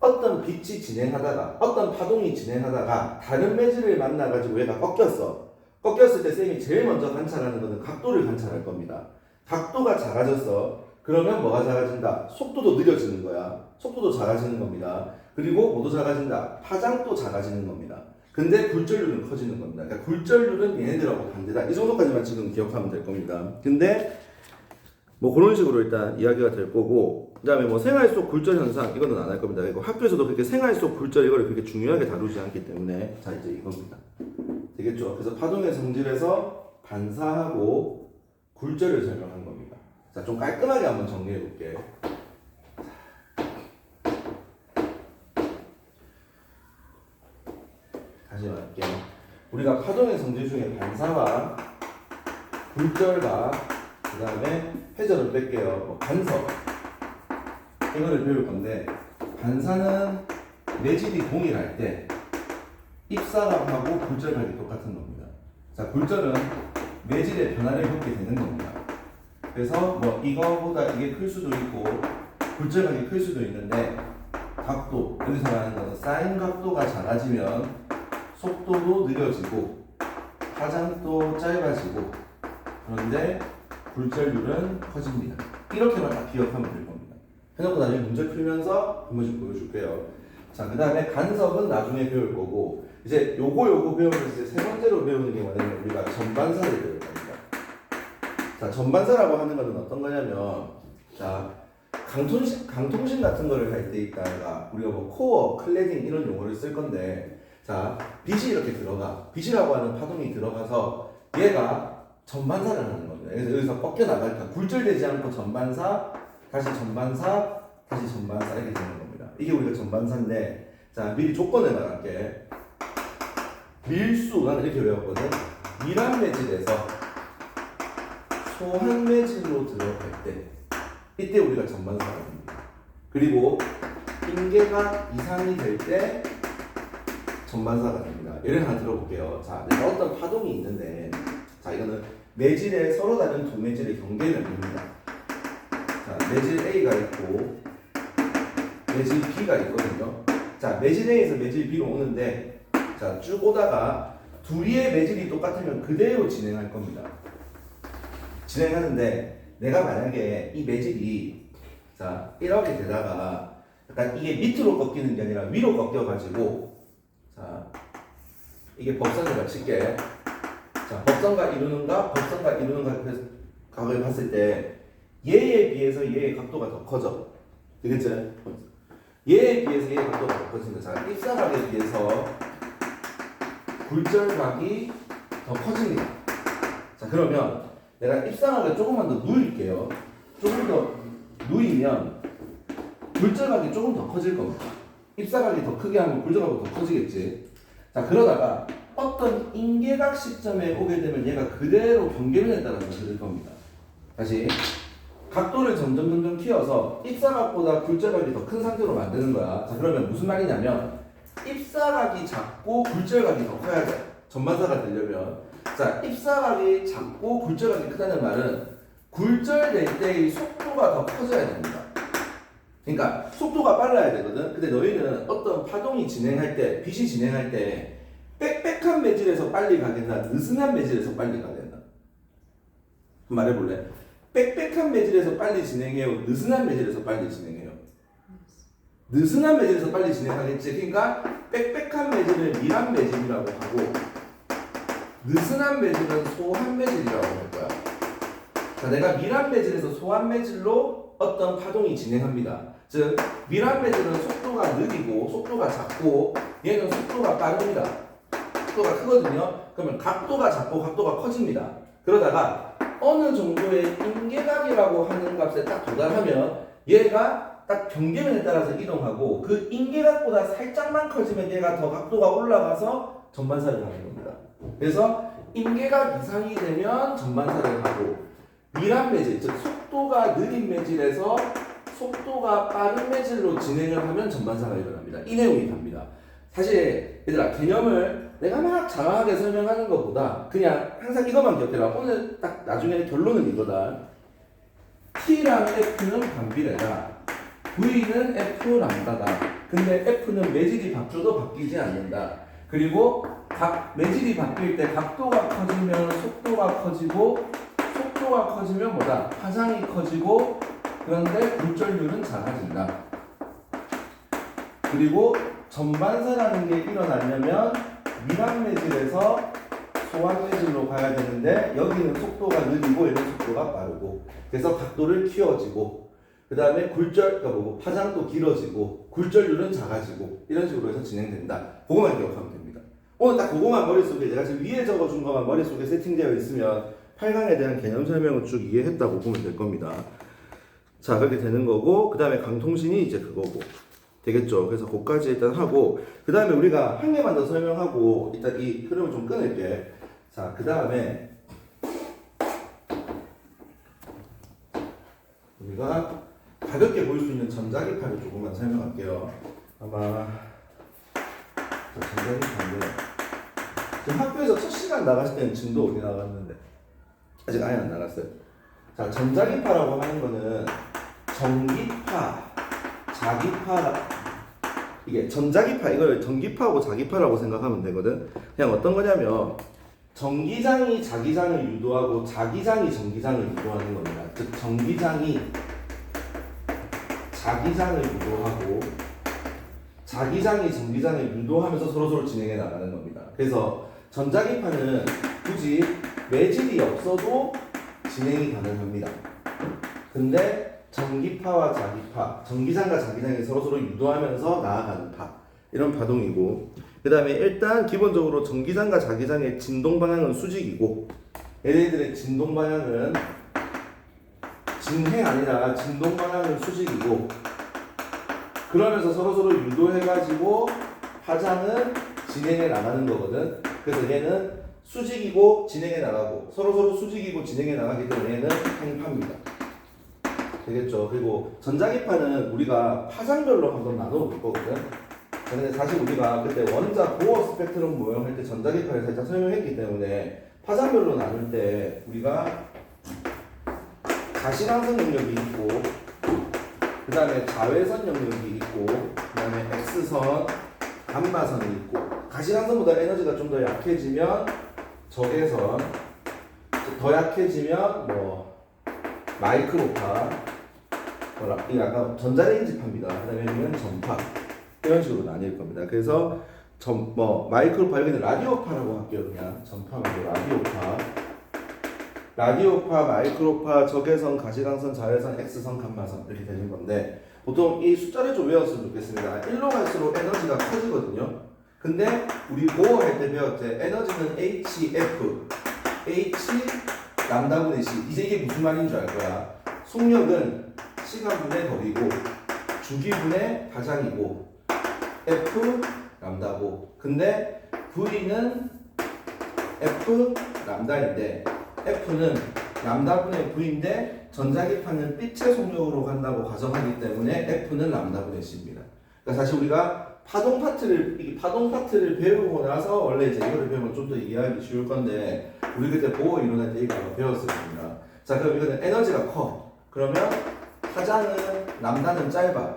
어떤 빛이 진행하다가, 어떤 파동이 진행하다가 다른 매질을 만나가지고 얘가 꺾였어. 꺾였을 때 쌤이 제일 먼저 관찰하는 것은 각도를 관찰할 겁니다. 각도가 작아졌어. 그러면 뭐가 작아진다? 속도도 느려지는 거야. 속도도 작아지는 겁니다. 그리고 뭐도 작아진다? 파장도 작아지는 겁니다. 근데 굴절률은 커지는 겁니다. 그러니까 굴절률은 얘네들하고 반대다. 이 정도까지만 지금 기억하면 될 겁니다. 근데 뭐 그런 식으로 일단 이야기가 될 거고, 그 다음에 뭐 생활 속 굴절 현상 이거는 안 할 겁니다. 이거 학교에서도 그렇게 생활 속 굴절 이거를 그렇게 중요하게 다루지 않기 때문에 자 이제 이겁니다. 되겠죠? 그래서 파동의 성질에서 반사하고 굴절을 설명한 겁니다. 자, 좀 깔끔하게 한번 정리해 볼게. 다시 말할게요. 우리가 파동의 성질 중에 반사와 굴절과 그 다음에 회전을 뺄게요. 뭐 간섭 이거를 배울 건데, 반사는 매질이 동일할 때 입사각하고 굴절각이 똑같은 겁니다. 자, 굴절은 매질의 변화를 겪게 되는 겁니다. 그래서 뭐 이거보다 이게 클 수도 있고 굴절각이 클 수도 있는데, 각도, 여기서 말하는 거는 사인 각도가 작아지면 속도도 느려지고 파장도 짧아지고, 그런데 굴절률은 커집니다. 이렇게만 딱 기억하면 될 겁니다. 해놓고 나중에 문제 풀면서 한 번씩 보여줄게요. 자, 그 다음에 간섭은 나중에 배울 거고, 이제 요거 배우면서 이제 세 번째로 배우는 게 뭐냐면 우리가 전반사를 배울 겁니다. 자, 전반사라고 하는 것은 어떤 거냐면, 자, 강통신 같은 거를 할 때 있다가 우리가 뭐 코어, 클래딩 이런 용어를 쓸 건데, 자, 빛이 이렇게 들어가, 빛이라고 하는 파동이 들어가서 얘가 전반사를 하는 겁니다. 그래서 여기서 꺾여 나가니까 굴절되지 않고 전반사, 다시 전반사, 다시 전반사 이렇게 되는 겁니다. 이게 우리가 전반사인데, 자, 미리 조건을 말할게. 밀수, 나는 이렇게 외웠거든. 밀한 매질에서 소한 매질로 들어갈 때, 이때 우리가 전반사가 됩니다. 그리고 인계가 이상이 될 때 전반사가 됩니다. 예를 하나 들어볼게요. 자, 내가 어떤 파동이 있는데, 자, 이거는 매질에 서로 다른 두 매질의 경계면입니다. 자, 매질 A가 있고 매질 B가 있거든요. 자, 매질 A에서 매질 B로 오는데, 자, 쭉 오다가 둘이의 매질이 똑같으면 그대로 진행할 겁니다. 진행하는데, 내가 만약에 이 매질이 자 이렇게 되다가 약간 이게 밑으로 꺾이는 게 아니라 위로 꺾여가지고, 자 이게 법선을 칠게. 자, 법선과 이루는가 각을 봤을 때 얘에 비해서 얘의 각도가 더 커져. 되겠지? 얘에 비해서 얘의 각도가 더 커진다. 자, 입사각에 비해서 굴절각이 더 커집니다. 자, 그러면 내가 입사각을 조금만 더 누일게요. 조금 더 누이면 굴절각이 조금 더 커질 겁니다. 입사각이 더 크게 하면 굴절각이 더 커지겠지. 자, 그러다가 어떤 인계각 시점에 오게 되면 얘가 그대로 경계면에 따라서 흐를 겁니다. 다시 각도를 점점 키워서 입사각보다 굴절각이 더 큰 상태로 만드는 거야. 자, 그러면 무슨 말이냐면 입사각이 작고 굴절각이 더 커야 돼. 전반사가 되려면. 자, 입사각이 작고 굴절각이 크다는 말은 굴절될 때의 속도가 더 커져야 됩니다. 그러니까 속도가 빨라야 되거든. 근데 너희는 어떤 파동이 진행할 때, 빛이 진행할 때 빽빽한 매질에서 빨리 가겠나, 느슨한 매질에서 빨리 가겠나? 말해볼래? 빽빽한 매질에서 빨리 진행해요, 느슨한 매질에서 빨리 진행해요? 느슨한 매질에서 빨리 진행하겠지. 그러니까 빽빽한 매질을 밀한 매질이라고 하고, 느슨한 매질은 소한 매질이라고 할 거야. 자, 내가 밀한 매질에서 소한 매질로 어떤 파동이 진행합니다. 즉, 밀한 매질은 속도가 느리고 속도가 작고, 얘는 속도가 빠릅니다. 속도가 크거든요. 그러면 각도가 작고 각도가 커집니다. 그러다가 어느 정도의 인계각이라고 하는 값에 딱 도달하면 얘가 딱 경계면에 따라서 이동하고, 그 인계각보다 살짝만 커지면 얘가 더 각도가 올라가서 전반사를 가는 겁니다. 그래서 임계각 이상이 되면 전반사를 가고 미란 매질, 즉 속도가 느린 매질에서 속도가 빠른 매질로 진행을 하면 전반사가 일어납니다. 이 내용이 답니다. 사실 얘들아 개념을 내가 막 장황하게 설명하는 것보다 그냥 항상 이것만 기억해라. 오늘 딱 나중에 결론은 이거다. T랑 F는 반비례다. V는 F 람다다. 근데 F는 매질이 바뀌어도 바뀌지 않는다. 그리고 매질이 바뀔 때 각도가 커지면 속도가 커지고 속도가 커지면 뭐다? 파장이 커지고 그런데 굴절률은 작아진다. 그리고 전반사라는 게 일어나려면 미란 매질에서 소환 매질로 가야 되는데 여기는 속도가 느리고 얘는 속도가 빠르고 그래서 각도를 키워지고 그 다음에 파장도 길어지고 굴절률은 작아지고 이런 식으로 해서 진행된다. 그거만 기억하면 됩니다. 오늘 딱 그거만 머릿속에 내가 지금 위에 적어준 것만 머릿속에 세팅되어 있으면 8강에 대한 개념 설명을 쭉 이해했다고 보면 될 겁니다. 자 그렇게 되는 거고 그 다음에 강통신이 이제 그거고 되겠죠. 그래서 그거까지 일단 하고 그 다음에 우리가 한 개만 더 설명하고 일단 이 흐름을 좀 끊을게. 자 그 다음에 우리가 가볍게 볼 수 있는 전자기파를 조금만 설명할게요. 아마 전자기파인데 지금 학교에서 첫 시간 나갔을 때는 진도 어디 나갔는데 아직 아예 안 나갔어요. 자 전자기파라고 하는 거는 전기파, 자기파 이게 전자기파 이걸 전기파하고 자기파라고 생각하면 되거든. 그냥 어떤 거냐면 전기장이 자기장을 유도하고 자기장이 전기장을 유도하는 겁니다. 즉 전기장이 자기장을 유도하고 자기장이 전기장을 유도하면서 서로서로 진행해 나가는 겁니다. 그래서 전자기파는 굳이 매질이 없어도 진행이 가능합니다. 근데 전기파와 자기파, 전기장과 자기장이 서로서로 유도하면서 나아가는 파 이런 파동이고 그 다음에 일단 기본적으로 전기장과 자기장의 진동 방향은 수직이고 얘네들의 진동 방향은 진행 아니라 진동 방향은 수직이고 그러면서 서로서로 유도해가지고 파장은 진행해 나가는 거거든. 그래서 얘는 수직이고 진행해 나가고 서로서로 수직이고 진행해 나가기 때문에 얘는 행파입니다. 되겠죠. 그리고 전자기파는 우리가 파장별로 한번 나눠 볼 거거든. 근데 사실 우리가 그때 원자 보어 스펙트럼 모형할 때 전자기파를 살짝 설명했기 때문에 파장별로 나눌 때 우리가 가시광선 영역이 있고 그 다음에 자외선 영역이 있고 그 다음에 X선, 감마선이 있고 가시광선보다 에너지가 좀 더 약해지면 적외선 더 약해지면 뭐 마이크로파 이 약간 전자레인지파입니다. 그 다음에 여기는 전파 이런 식으로 나뉠 겁니다. 그래서 마이크로파 여기는 라디오파라고 할게요. 그냥 전파 말고 라디오파, 마이크로파, 적외선, 가시광선, 자외선, X선, 감마선 이렇게 되는 건데 보통 이 숫자를 좀 외웠으면 좋겠습니다. 1로 갈수록 에너지가 커지거든요. 근데 우리 보어 할 때 배웠대 에너지는 HF, H 람다분의 C. 이제 이게 무슨 말인 줄 알 거야. 속력은 시간분의 거리고 주기분의 파장이고 F 람다고. 근데 V는 F 람다인데 F는 람다분의 V인데 전자기파는 빛의 속력으로 간다고 가정하기 때문에 F는 람다분의 C입니다. 그러니까 사실 우리가 파동 파트를 배우고 나서 원래 이제 이거를 배우면 좀 더 이해하기 쉬울 건데 우리 그때 보호 이론할 때 이거 배웠을 겁니다. 자 그럼 이거는 에너지가 커. 그러면 파장은 람다는 짧아.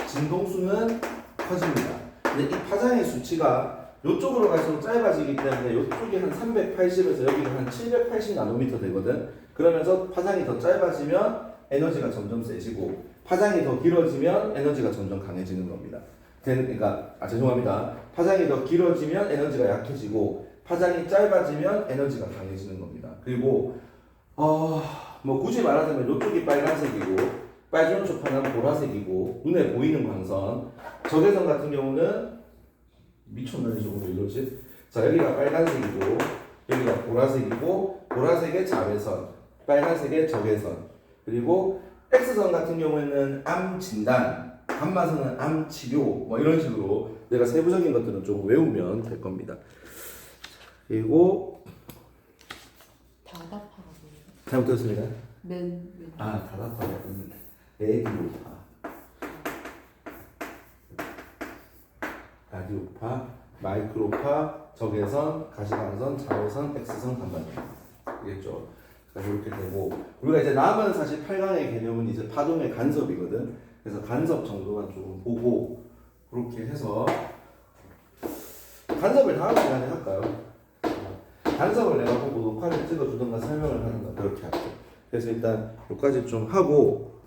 진동수는 커집니다. 근데 이 파장의 수치가 이쪽으로 갈수록 짧아지기 때문에 이쪽이 한 380에서 여기가 한 780 나노미터 되거든. 그러면서 파장이 더 짧아지면 에너지가 점점 세지고 파장이 더 길어지면 에너지가 점점 강해지는 겁니다. 그러니까 죄송합니다. 파장이 더 길어지면 에너지가 약해지고 파장이 짧아지면 에너지가 강해지는 겁니다. 그리고 뭐 굳이 말하자면 이쪽이 빨간색이고 빨간 초파는 보라색이고 눈에 보이는 광선 적외선 같은 경우는 미쳤나요 조금 이러지? 자 여기가 빨간색이고 여기가 보라색이고 보라색의 자외선 빨간색의 적외선 그리고 X선 같은 경우에는 암 진단 감마선은 암 치료 뭐 이런 식으로 내가 세부적인 것들은 좀 외우면 될 겁니다. 그리고 다다파가 뭐예요? 잘못 들었습니다. 맨 다다파가 레디오파, 라디오파, 마이크로파, 적외선, 가시광선, 자외선, X선, 단반전 알겠죠? 그래서 이렇게 되고 우리가 이제 남은 사실 8강의 개념은 이제 파동의 간섭이거든. 그래서 간섭 정도만 조금 보고 그렇게 해서 간섭을 다음 시간에 할까요? 간섭을 내가 보고 녹화를 찍어주던가 설명을 하던가 그렇게 할게요. 그래서 일단 여기까지 좀 하고